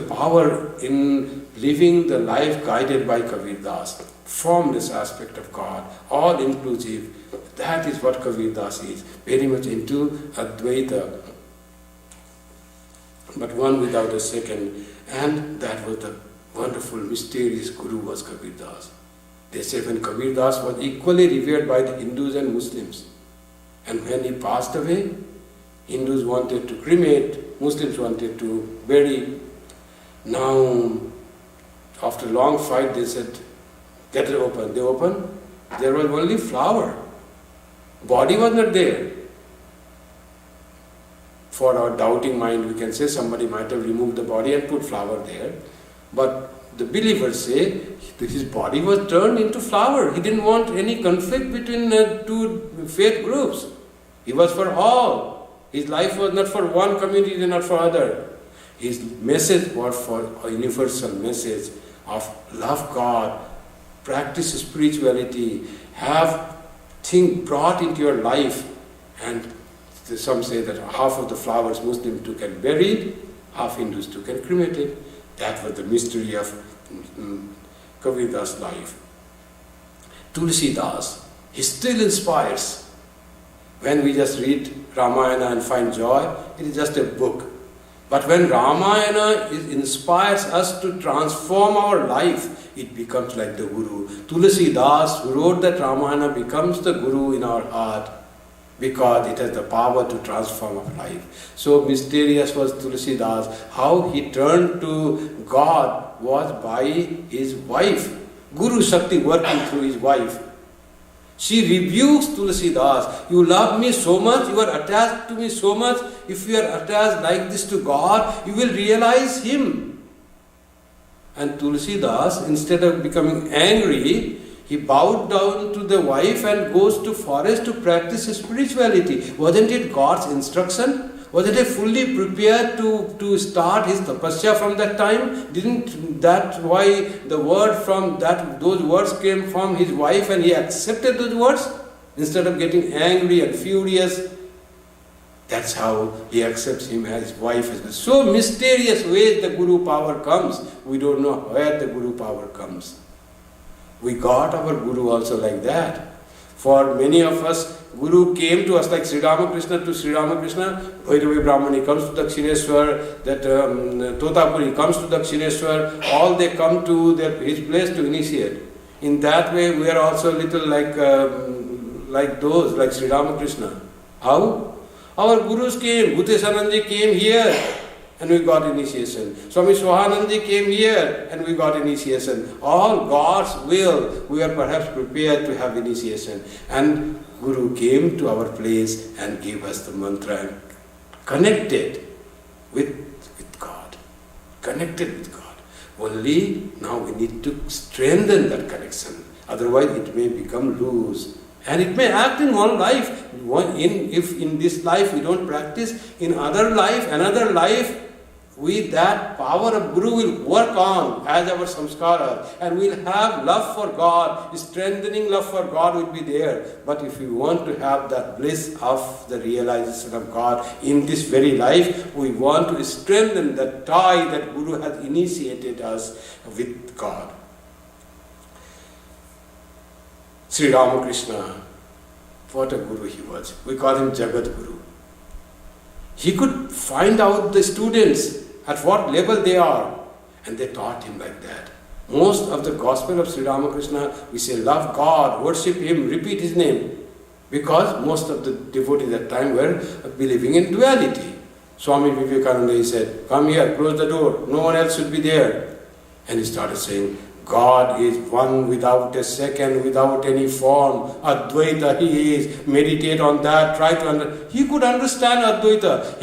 [SPEAKER 1] power in living the life guided by Kabir Das. Formless aspect of God, all inclusive. That is what Kabir Das is. Very much into Advaita, but one without a second. And that was the wonderful, mysterious guru was Kabir Das. They say when Kabir Das was equally revered by the Hindus and Muslims. And when he passed away, Hindus wanted to cremate, Muslims wanted to bury. Now, after a long fight, they said, get it open. They opened, there was only flower. Body was not there. For our doubting mind, we can say somebody might have removed the body and put flower there. But the believers say his body was turned into flower. He didn't want any conflict between two faith groups. He was for all. His life was not for one community and not for other. His message was for a universal message of love God, practice spirituality, have things brought into your life. And some say that half of the flowers Muslims took and buried, half Hindus took and cremated. That was the mystery of Kabir Das' life. Tulsi Das, he still inspires. When we just read Ramayana and find joy, it is just a book. But when Ramayana inspires us to transform our life, it becomes like the Guru. Tulsi Das, who wrote that Ramayana, becomes the Guru in our heart because it has the power to transform our life. So mysterious was Tulsi Das. How he turned to God was by his wife. Guru Shakti working through his wife. She rebukes Tulsi Das. You love me so much, you are attached to me so much. If you are attached like this to God, you will realize Him. And Tulsi Das, instead of becoming angry, he bowed down to the wife and goes to forest to practice spirituality. Wasn't it God's instruction? Wasn't he fully prepared to start his tapasya from that time? Didn't that why the word from that those words came from his wife and he accepted those words instead of getting angry and furious? That's how he accepts him as his wife. So mysterious ways the Guru power comes. We don't know where the Guru power comes. We got our Guru also like that. For many of us, Guru came to us like Sri Ramakrishna to Sri Ramakrishna. Bhairavi Brahmani comes to Dakshineswar, that Totapuri comes to Dakshineswar. All they come to his place to initiate. In that way, we are also a little like those, like Sri Ramakrishna. How? Our Gurus came. Bhutesanandji came here and we got initiation. Swami Swahanandji came here and we got initiation. All God's will, we are perhaps prepared to have initiation. And Guru came to our place and gave us the mantra and connected with God. Connected with God. Only now we need to strengthen that connection. Otherwise it may become loose. And it may act in one life. If in this life we don't practice, in another life, with that power of Guru will work on as our samskara, and we'll have love for God, strengthening love for God will be there. But if we want to have that bliss of the realization of God in this very life, we want to strengthen the tie that Guru has initiated us with God. Sri Ramakrishna, what a Guru he was. We call him Jagat Guru. He could find out the students at what level they are, and they taught him like that. Most of the gospel of Sri Ramakrishna, we say love God, worship him, repeat his name, because most of the devotees at that time were believing in duality. Swami Vivekananda, he said, come here, close the door, no one else should be there. And he started saying, God is one without a second, without any form. Advaita he is. Meditate on that. Try to understand. He could understand Advaita.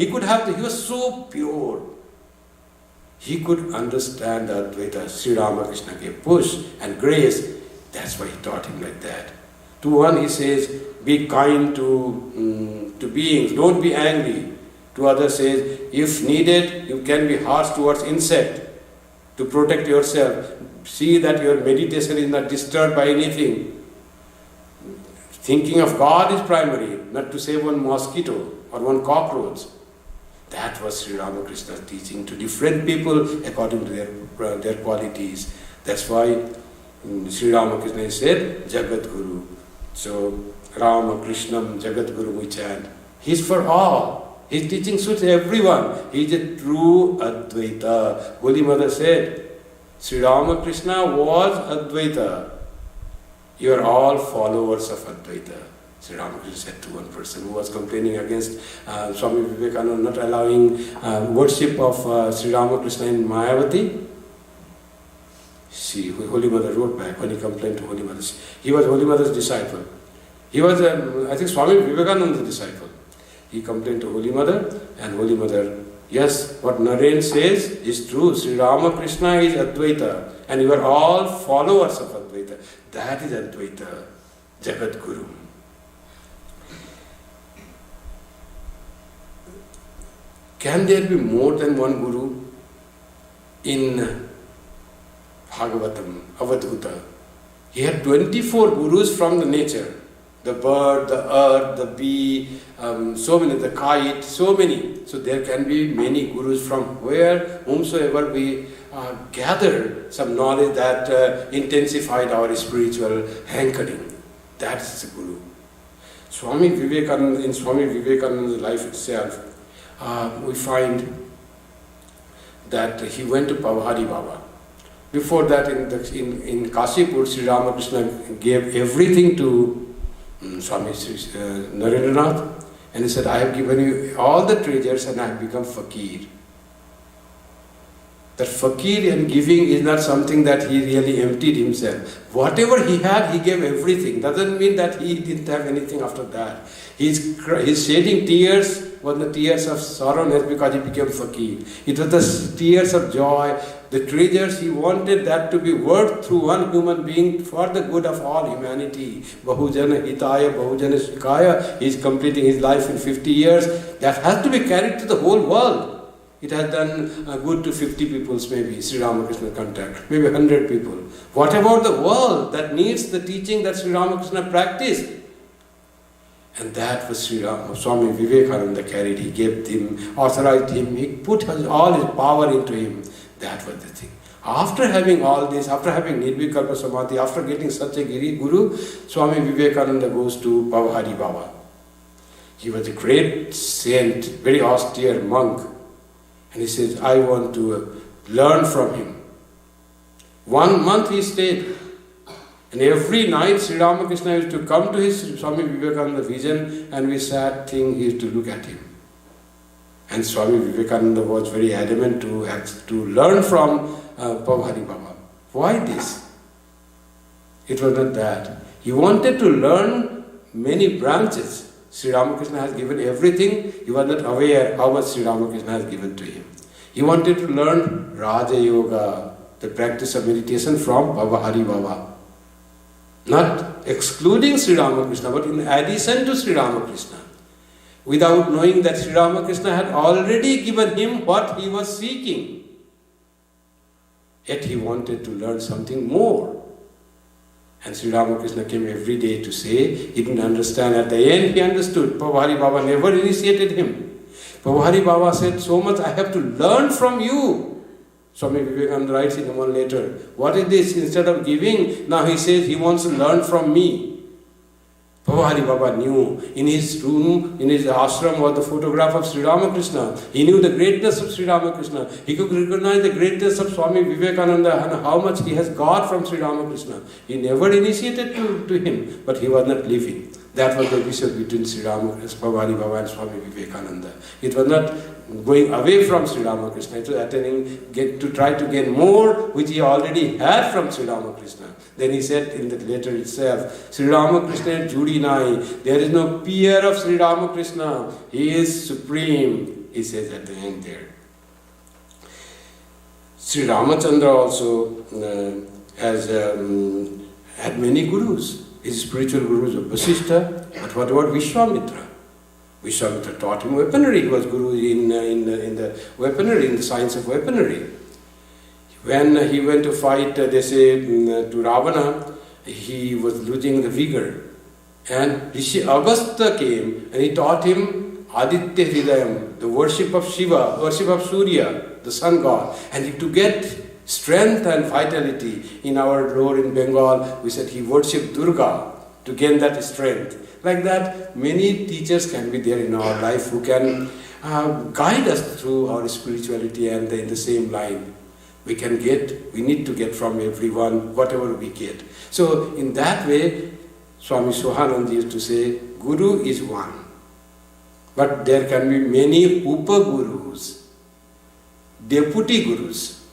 [SPEAKER 1] He was so pure. He could understand Advaita. Sri Ramakrishna gave push and grace. That's why he taught him like that. To one he says, be kind to beings. Don't be angry. To others says, if needed, you can be harsh towards insect to protect yourself. See that your meditation is not disturbed by anything. Thinking of God is primary, not to save one mosquito or one cockroach. That was Sri Ramakrishna's teaching to different people according to their qualities. That's why Sri Ramakrishna said, Jagat Guru. So, Ramakrishnam Jagat Guru we chant. He's for all. His teaching suits everyone. He's a true Advaita. Holy Mother said, Sri Ramakrishna was Advaita. You are all followers of Advaita. Sri Ramakrishna said to one person who was complaining against Swami Vivekananda not allowing worship of Sri Ramakrishna in Mayavati. Holy Mother wrote back when he complained to Holy Mother. He was Holy Mother's disciple. He was, I think, Swami Vivekananda's disciple. He complained to Holy Mother, and Holy Mother, yes, what Naren says is true. Sri Ramakrishna is Advaita, and you are all followers of Advaita. That is Advaita, Jagat Guru. Can there be more than one Guru in Bhagavatam, Avadhuta? He had 24 Gurus from the nature. The bird, the earth, the bee, so many, the kite, so many. So there can be many Gurus from whomsoever we gathered some knowledge that intensified our spiritual hankering. That is the Guru. Swami Vivekananda, in Swami Vivekananda's life itself, we find that he went to Pavhari Baba. Before that, in Kashipur, Sri Ramakrishna gave everything to Swami Narendranath, and he said, I have given you all the treasures and I have become fakir. That fakir and giving is not something that he really emptied himself. Whatever he had, he gave everything. Doesn't mean that he didn't have anything after that. His shedding tears was the tears of sorrowness because he became fakir. It was the tears of joy. The treasures, he wanted that to be worked through one human being for the good of all humanity. Bahujana Hitaya, Bahujana Shikaya. He is completing his life in 50 years. That has to be carried to the whole world. It has done good to 50 people, maybe, Sri Ramakrishna contact, maybe 100 people. What about the world that needs the teaching that Sri Ramakrishna practiced? And that was Swami Vivekananda carried. He gave him, authorized him, he put all his power into him. That was the thing. After having all this, after having Nirvikalpa Samadhi, after getting such a Guru, Swami Vivekananda goes to Pavhari Baba. He was a great saint, very austere monk. And he says, I want to learn from him. 1 month he stayed. And every night Sri Ramakrishna used to come to his Swami Vivekananda vision, and we sat he used to look at him. And Swami Vivekananda was very adamant to learn from Pavhari Baba. Why this? It was not that. He wanted to learn many branches. Sri Ramakrishna has given everything. He was not aware how much Sri Ramakrishna has given to him. He wanted to learn Raja Yoga, the practice of meditation from Pavhari Baba. Not excluding Sri Ramakrishna, but in addition to Sri Ramakrishna. without knowing that Sri Ramakrishna had already given him what he was seeking. Yet he wanted to learn something more. And Sri Ramakrishna came every day to say, he didn't understand. At the end he understood. Prabhupada Baba never initiated him. Prabhupada Baba said, so much I have to learn from you. Swami Vivekananda writes in one letter, what is this? Instead of giving, now he says he wants to learn from me. Prabhupada Baba knew in his room, in his ashram was the photograph of Sri Ramakrishna. He knew the greatness of Sri Ramakrishna. He could recognize the greatness of Swami Vivekananda and how much he has got from Sri Ramakrishna. He never initiated to him, but he was not living. That was the vision between Sri Ramakrishna, Prabhupada Baba and Swami Vivekananda. It was not going away from Sri Ramakrishna. It was attaining, to try to gain more, which he already had from Sri Ramakrishna. Then he said in the letter itself, Sri Ramakrishna Judi Nai, there is no peer of Sri Ramakrishna. He is supreme, he says at the end there. Sri Ramachandra also has had many gurus. His spiritual gurus were Vasishtha, but what about Vishwamitra? Vishwamitra taught him weaponry. He was guru in the weaponry, in the science of weaponry. When he went to fight, they say, to Ravana, he was losing the vigor. And Rishi Agastya came and he taught him Aditya Hridayam, the worship of Shiva, worship of Surya, the sun god. And to get strength and vitality in our lore in Bengal, we said he worshipped Durga to gain that strength. Like that, many teachers can be there in our life who can guide us through our spirituality and in the same line. We need to get from everyone whatever we get. So in that way, Swami Sohanand used to say, Guru is one. But there can be many Upa-Gurus, deputy Gurus.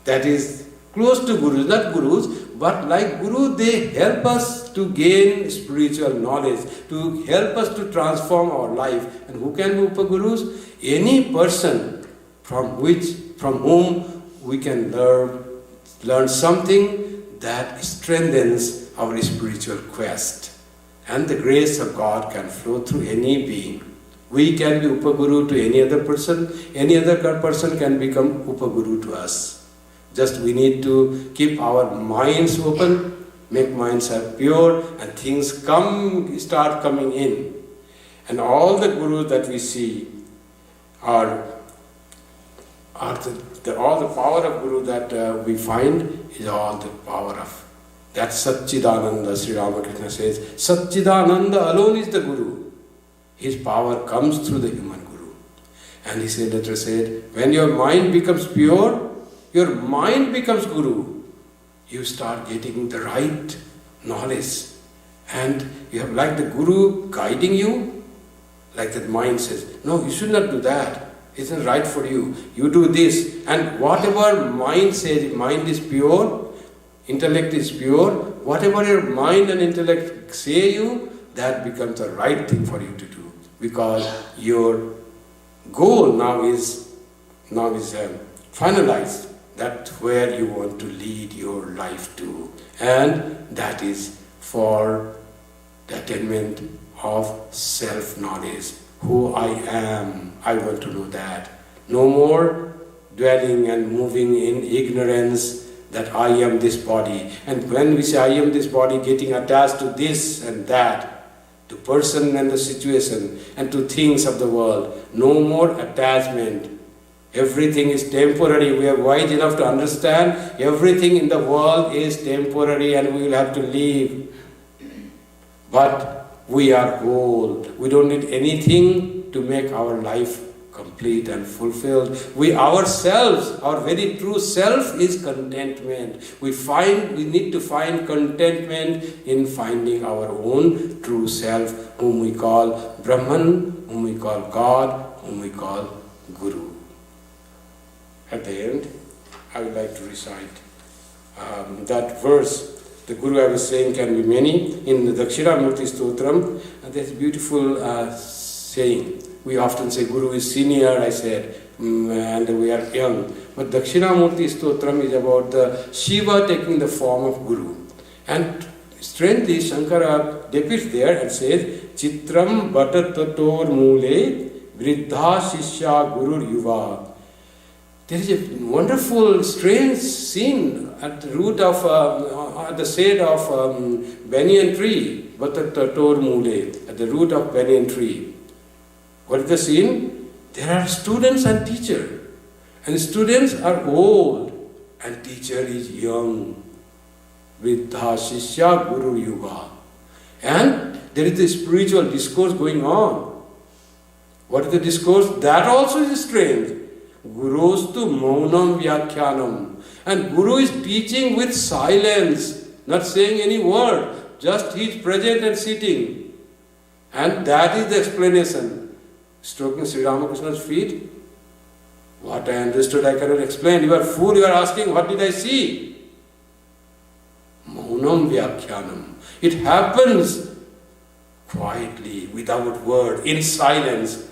[SPEAKER 1] That is close to Gurus, not Gurus, but like Guru, they help us to gain spiritual knowledge, to help us to transform our life. And who can be Upa-Gurus? Any person from whom we can learn something that strengthens our spiritual quest. And the grace of God can flow through any being. We can be Upa-Guru to any other person can become Upa-Guru to us. Just we need to keep our minds open, make minds pure, and things start coming in. And all the Gurus that we see are all the power of Guru that we find is all the power of that Satchidananda. Sri Ramakrishna says, Satchidananda alone is the Guru. His power comes through the human Guru. And he said, later said, when your mind becomes pure, your mind becomes Guru. You start getting the right knowledge. And you have like the Guru guiding you, like that mind says, no, you should not do that. It's not right for you. You do this. And whatever mind says, mind is pure, intellect is pure, whatever your mind and intellect say you, that becomes the right thing for you to do. Because your goal now is finalized. That's where you want to lead your life to. And that is for the attainment of self-knowledge. Who I am, I want to know that. No more dwelling and moving in ignorance that I am this body. And when we say I am this body, getting attached to this and that, to person and the situation and to things of the world. No more attachment. Everything is temporary. We are wise enough to understand everything in the world is temporary and we will have to leave. But we are whole. We don't need anything to make our life complete and fulfilled. We ourselves, our very true self is contentment. We need to find contentment in finding our own true self, whom we call Brahman, whom we call God, whom we call Guru. At the end, I would like to recite that verse. The Guru I was saying can be many. In the Dakshinamurti Stotram, there's a beautiful saying. We often say Guru is senior, I said, and we are young. But Dakshinamurti Stotram is about the Shiva taking the form of Guru. And strangely Shankara depicts there and says, Chitram Batatator Mule Vriddha Shishya Guru Yuva. There is a wonderful, strange scene at the root of, at the shade of banyan tree, Batatator Mule, at the root of banyan tree. What is the scene? There are students and teacher. And students are old and teacher is young. Vriddha Shishya Guru Yuga. And there is a spiritual discourse going on. What is the discourse? That also is strange. Gurustu Maunam Vyakhyanam. And Guru is teaching with silence, not saying any word, just he is present and sitting. And that is the explanation. Stroking Sri Ramakrishna's feet. What I understood I cannot explain. You are fool, you are asking, what did I see? Maunam Vyakhyanam. It happens quietly, without word, in silence.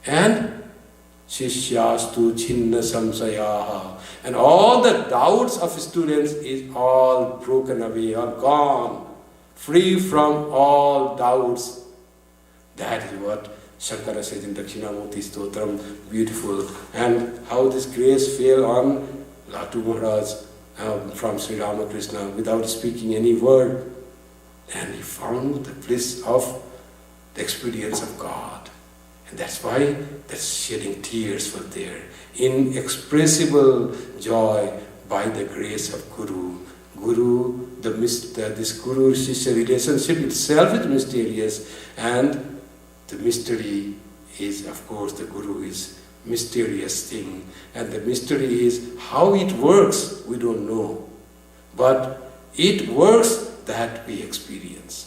[SPEAKER 1] And Shishyastu Chinna Samsayaha. And all the doubts of students is all broken away, all gone, free from all doubts. That is what Shankara says in Dakshinamurti Stotram, beautiful. And how this grace fell on Latu Maharaj from Sri Ramakrishna without speaking any word. And he found the bliss of the experience of God. And that's why that shedding tears were there. Inexpressible joy by the grace of Guru. This Guru-Shishya relationship itself is mysterious, and the mystery is, of course, the Guru is mysterious thing. And the mystery is how it works, we don't know. But it works that we experience.